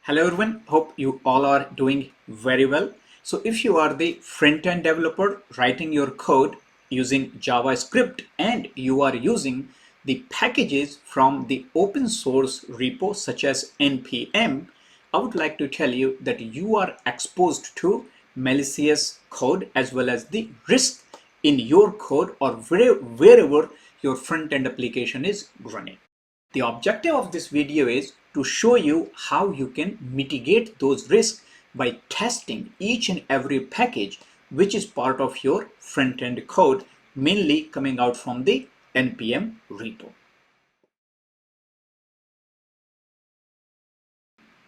Hello everyone, hope you all are doing very well. So if you are the front-end developer writing your code using JavaScript and you are using the packages from the open source repo such as npm, I would like to tell you that you are exposed to malicious code as well as the risk in your code or wherever your front-end application is running. The objective of this video is to show you how you can mitigate those risks by testing each and every package which is part of your front-end code, mainly coming out from the npm repo.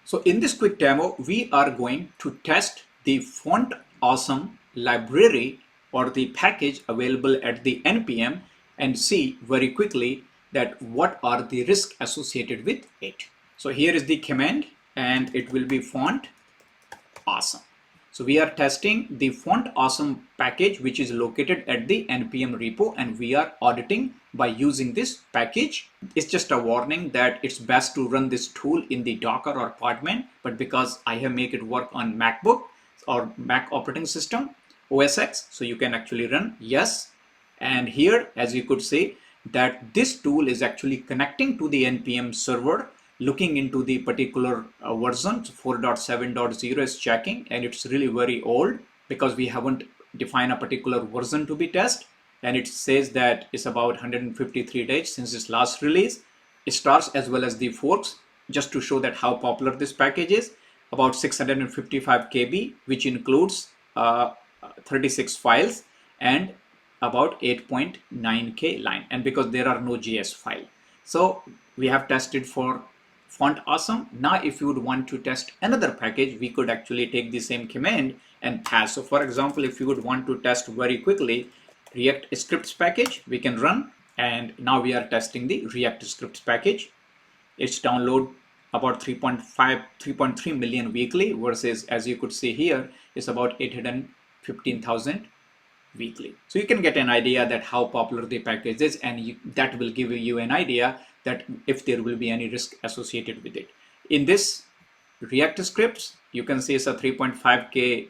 So in this quick demo, we are going to test the font awesome library or the package available at the npm and see very quickly that what are the risks associated with it. So here is the command and it will be font awesome. So we are testing the font awesome package which is located at the npm repo and we are auditing by using this package. It's just a warning that it's best to run this tool in the Docker or Podman, but because I have made it work on MacBook or Mac operating system OS X, so you can actually run yes. And here, as you could see, that this tool is actually connecting to the npm server, looking into the particular version 4.7.0 is checking, and it's really very old because we haven't defined a particular version to be tested, and it says that it's about 153 days since its last release. Stars as well as the forks, just to show that how popular this package is, about 655 KB, which includes 36 files and about 8.9K line, and because there are no JS file. So we have tested for font awesome. Now if you would want to test another package, we could actually take the same command and pass. So for example, if you would want to test very quickly React scripts package, we can run, and now we are testing the React scripts package. Its download about 3.3 million weekly versus, as you could see here, is about 815,000 weekly. So you can get an idea that how popular the package is, and that will give you an idea that if there will be any risk associated with it. In this React scripts, you can see it's a 3.5K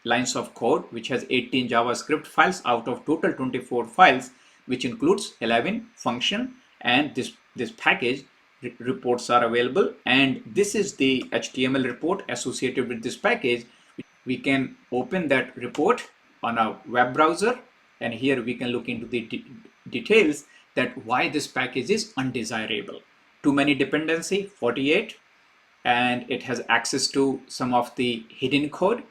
lines of code, which has 18 JavaScript files out of total 24 files, which includes 11 function, and this package reports are available, and this is the HTML report associated with this package. We can open that report on a web browser, and here we can look into the details that why this package is undesirable. Too many dependency, 48, and it has access to some of the hidden code,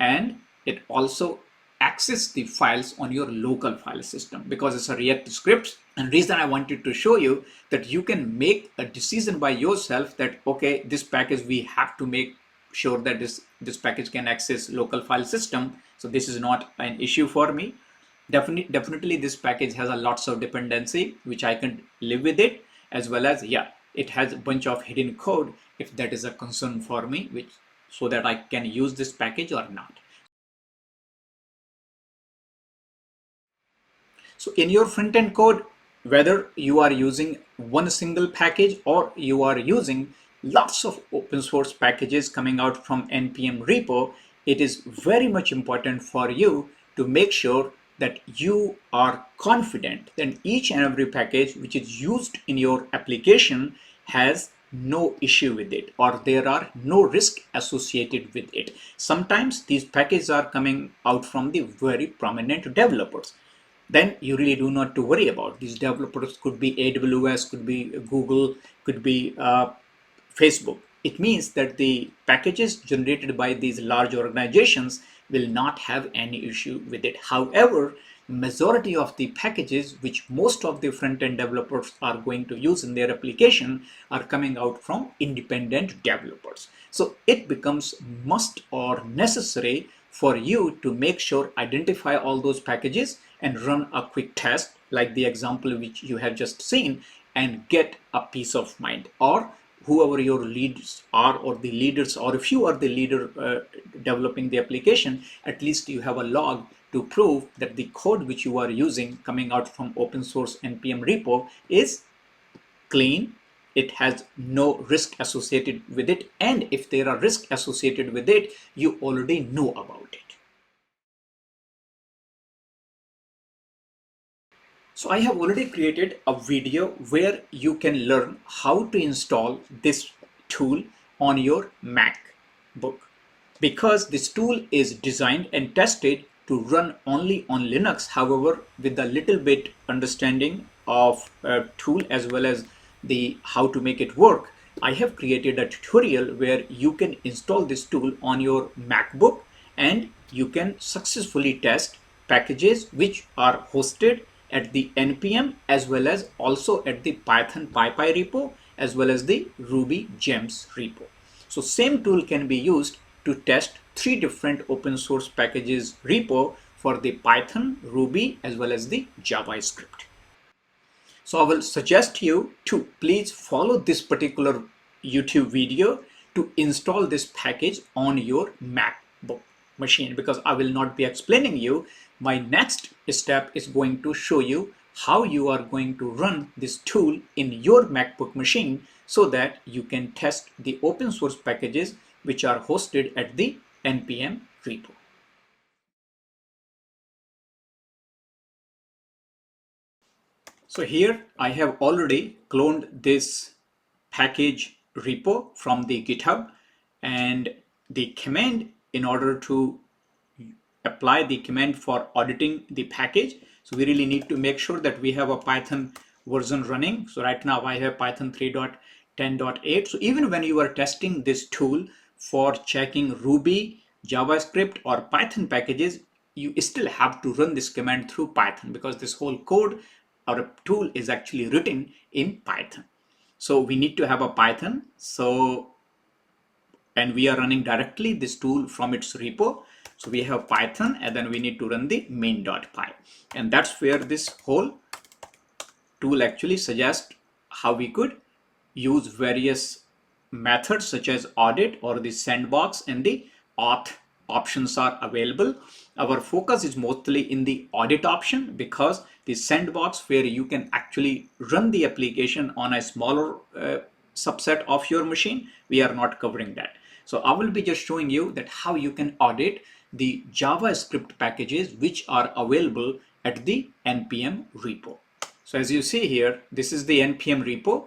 and it also access the files on your local file system because it's a React script. And reason I wanted to show you that you can make a decision by yourself that okay, this package we have to make sure that this package can access local file system. So this is not an issue for me. Definitely this package has a lots of dependency which I can live with it, as well as it has a bunch of hidden code if that is a concern for me, which so that I can use this package or not. So in your front-end code, whether you are using one single package or you are using lots of open source packages coming out from npm repo, it is very much important for you to make sure that you are confident that each and every package which is used in your application has no issue with it, or there are no risk associated with it. Sometimes these packages are coming out from the very prominent developers. Then you really do not to worry about. These developers could be AWS, could be Google, could be Facebook. It means that the packages generated by these large organizations will not have any issue with it. However, majority of the packages which most of the front-end developers are going to use in their application are coming out from independent developers. So it becomes must or necessary for you to make sure identify all those packages and run a quick test like the example which you have just seen and get a peace of mind. Or whoever your leads are, or the leaders, or if you are the leader developing the application, at least you have a log to prove that the code which you are using coming out from open source npm repo is clean, it has no risk associated with it, and if there are risks associated with it, you already know about it. So I have already created a video where you can learn how to install this tool on your MacBook, because this tool is designed and tested to run only on Linux. However, with a little bit understanding of tool as well as the how to make it work, I have created a tutorial where you can install this tool on your MacBook and you can successfully test packages which are hosted at the npm as well as also at the Python PyPy repo as well as the Ruby gems repo. So same tool can be used to test 3 different open source packages repo for the Python, Ruby as well as the JavaScript. So I will suggest you to please follow this particular YouTube video to install this package on your MacBook machine, because I will not be explaining you. My next step is going to show you how you are going to run this tool in your MacBook machine so that you can test the open source packages which are hosted at the npm repo. So here I have already cloned this package repo from the GitHub, and the command in order to apply the command for auditing the package. So we really need to make sure that we have a Python version running. So right now I have Python 3.10.8. So even when you are testing this tool for checking Ruby, JavaScript or Python packages, you still have to run this command through Python, because this whole code or a tool is actually written in Python. So we need to have a Python. And we are running directly this tool from its repo. So we have Python, and then we need to run the main.py. And that's where this whole tool actually suggests how we could use various methods such as audit or the sandbox, and the auth options are available. Our focus is mostly in the audit option, because the sandbox, where you can actually run the application on a smaller subset of your machine, we are not covering that. So I will be just showing you that how you can audit the JavaScript packages which are available at the npm repo. So as you see here, this is the npm repo.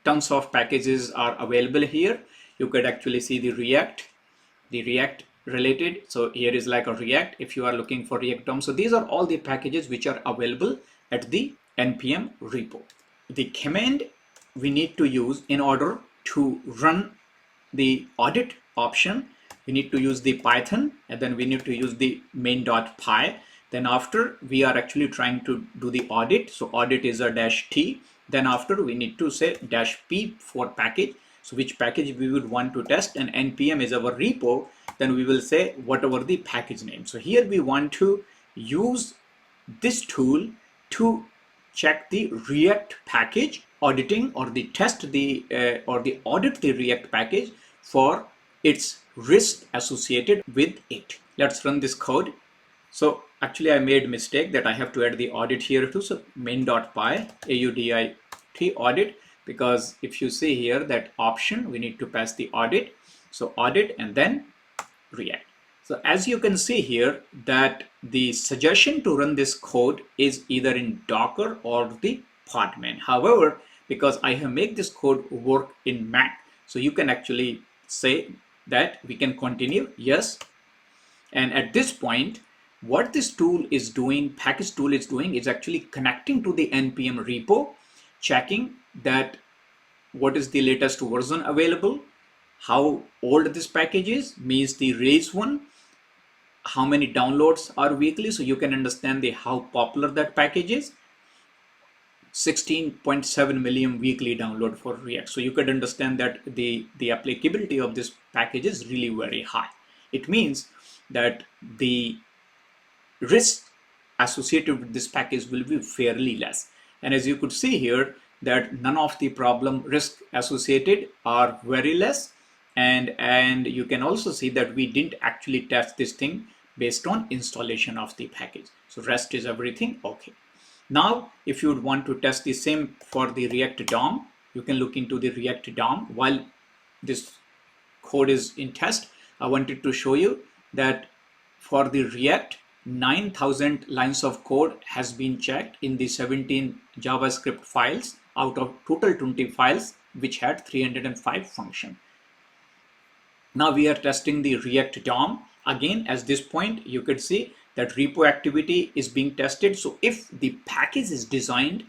Tons of packages are available here. You could actually see the React related. So here is like a React if you are looking for React DOM. So these are all the packages which are available at the npm repo. The command we need to use in order to run the audit option, we need to use the Python, and then we need to use the main.py. Then after, we are actually trying to do the audit. So audit is a -t. Then after, we need to say -p for package. So which package we would want to test, and npm is our repo. Then we will say whatever the package name. So here we want to use this tool to check the React package auditing, or the test the or the audit the React package for its risk associated with it. Let's run this code. So actually I made mistake that I have to add the audit here too. So main.py audit audit, because if you see here that option, we need to pass the audit. So audit and then React. So as you can see here that the suggestion to run this code is either in Docker or the Podman. However, because I have made this code work in Mac, so you can actually say that we can continue, yes. And at this point, what this tool is doing, package tool is doing, is actually connecting to the npm repo, checking that what is the latest version available, how old this package is, means the release one, how many downloads are weekly, so you can understand the how popular that package is. 16.7 million weekly download for React. So you could understand that the applicability of this package is really very high. It means that the risk associated with this package will be fairly less. And as you could see here, that none of the problem risk associated are very less. And you can also see that we didn't actually test this thing based on installation of the package. So rest is everything okay. Now, if you would want to test the same for the React DOM, you can look into the React DOM. While this code is in test, I wanted to show you that for the React, 9,000 lines of code has been checked in the 17 JavaScript files out of total 20 files, which had 305 functions. Now we are testing the React DOM. Again, at this point, you could see that repo activity is being tested. So if the package is designed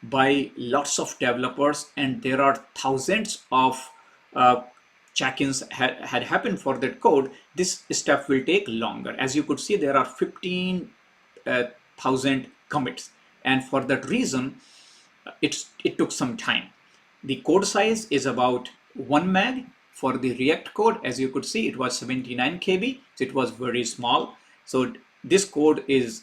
by lots of developers and there are thousands of check-ins had happened for that code, this step will take longer. As you could see, there are 15,000 commits. And for that reason, it took some time. The code size is about 1 meg. For the React code, as you could see, it was 79 KB. So it was very small. So this code is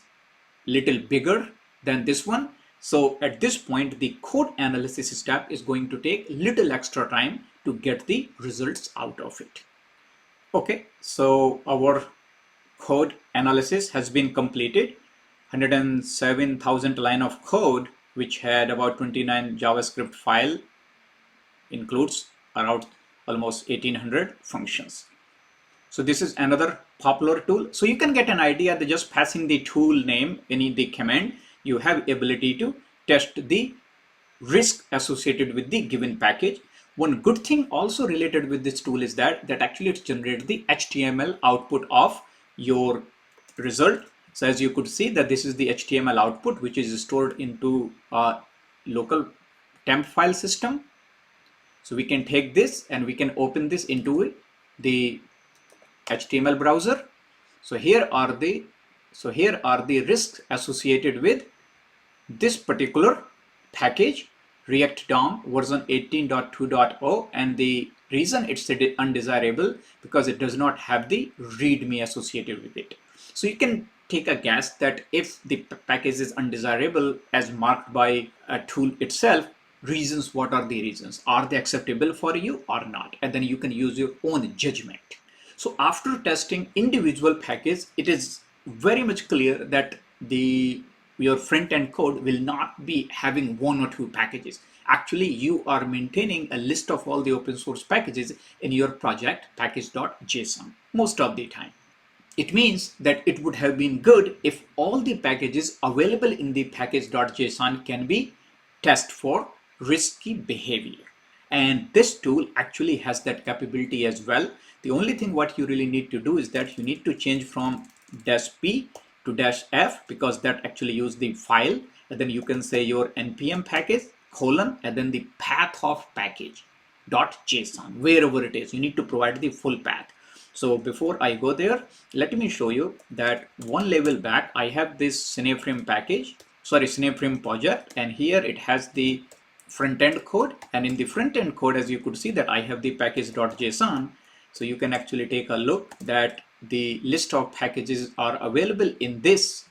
little bigger than this one. So at this point, the code analysis step is going to take little extra time to get the results out of it. Okay, so our code analysis has been completed. 107,000 line of code, which had about 29 JavaScript file, includes around almost 1800 functions. So this is another popular tool. So you can get an idea that just passing the tool name in the command, you have ability to test the risk associated with the given package. One good thing also related with this tool is that actually it generates the HTML output of your result. So as you could see that this is the HTML output, which is stored into a local temp file system. So we can take this and we can open this into the HTML browser. So here are the risks associated with this particular package, React DOM version 18.2.0, and the reason it's undesirable because it does not have the README associated with it. So you can take a guess that if the package is undesirable as marked by a tool itself, reasons, what are the reasons? Are they acceptable for you or not? And then you can use your own judgment. So after testing individual packages, it is very much clear that your front-end code will not be having one or two packages. Actually, you are maintaining a list of all the open source packages in your project Package.json most of the time. It means that it would have been good if all the packages available in the Package.json can be tested for risky behavior. And this tool actually has that capability as well. The only thing what you really need to do is that you need to change from -p to -f, because that actually use the file, and then you can say your npm package : and then the path of package.json, wherever it is, you need to provide the full path. So before I go there, let me show you that one level back, I have this Cineframe project, and here it has the front-end code, and in the front-end code, as you could see, that I have the package.json. So you can actually take a look that the list of packages are available in this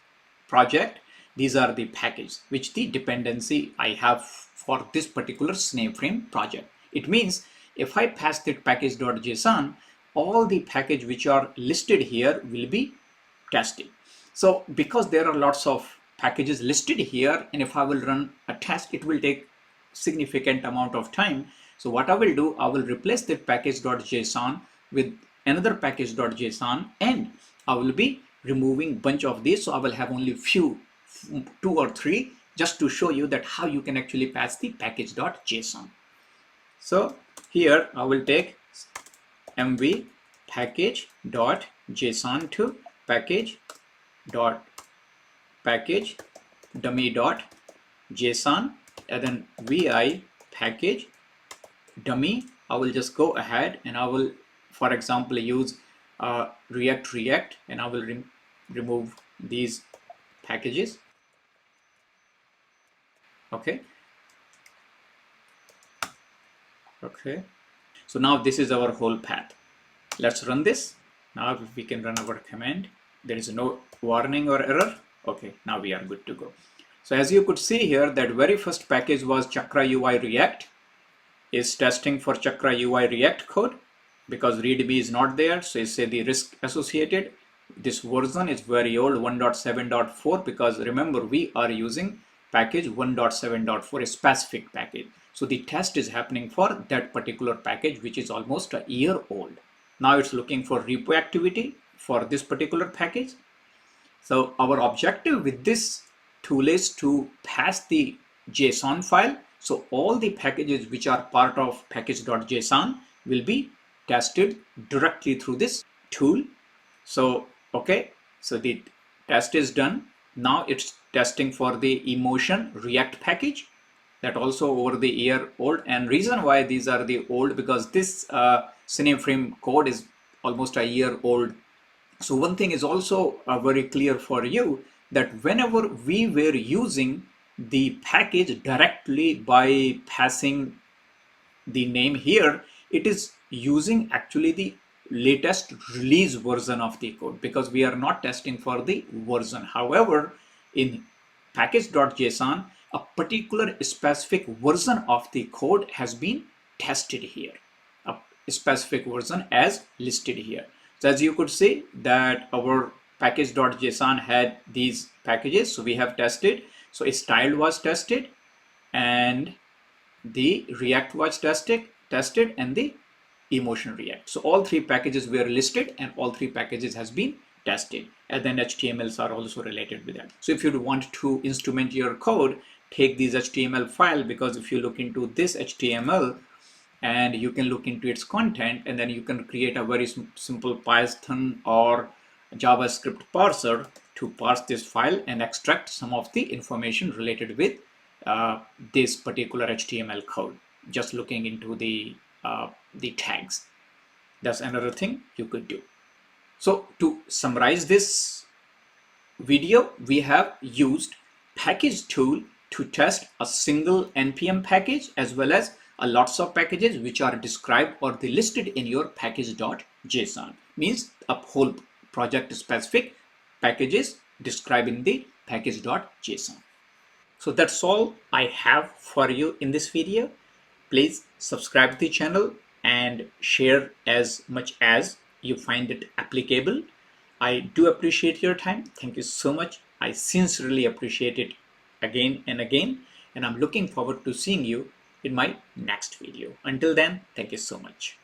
project. These are the packages which the dependency I have for this particular Cineframe project. It means if I pass that package.json, all the package which are listed here will be tested. So because there are lots of packages listed here, and if I will run a test, it will take significant amount of time. So what I will do, I will replace that package.json with another package.json, and I will be removing bunch of these. So I will have only few, 2 or 3, just to show you that how you can actually pass the package.json. So here I will take mv package.json to package dummy.json, and then vi package dummy. I will just go ahead and I will, for example, use React, and I will remove these packages. Okay. So now this is our whole path. Let's run this. Now if we can run our command, there is no warning or error. Okay, now we are good to go. So as you could see here, that very first package was Chakra UI React, is testing for Chakra UI React code because readme is not there. So you say the risk associated. This version is very old, 1.7.4, because remember we are using package 1.7.4, a specific package. So the test is happening for that particular package, which is almost a year old. Now it's looking for repo activity for this particular package. So our objective with this tool is to pass the JSON file. So all the packages which are part of package.json will be tested directly through this tool. So, okay, so the test is done. Now it's testing for the emotion React package that also over the year old. And reason why these are the old, because this Cineframe code is almost a year old. So one thing is also very clear for you, that whenever we were using the package directly by passing the name here, it is using actually the latest release version of the code, because we are not testing for the version. However, in package.json, a particular specific version of the code has been tested here, a specific version as listed here. So as you could see that our package.json had these packages, so we have tested. So a style was tested, and the React was tested, and the emotion React. So all three packages were listed, and all three packages has been tested, and then HTMLs are also related with that. So if you want to instrument your code, take these HTML file, because if you look into this HTML and you can look into its content, and then you can create a very simple Python or JavaScript parser to parse this file and extract some of the information related with this particular HTML code, just looking into the tags. That's another thing you could do. So to summarize this video, we have used package tool to test a single npm package, as well as a lots of packages which are described or they listed in your package.json. Means a whole project specific packages described in the package.json. So that's all I have for you in this video. Please subscribe to the channel and share as much as you find it applicable. I do appreciate your time. Thank you so much. I sincerely appreciate it again and again. And I'm looking forward to seeing you in my next video. Until then, thank you so much.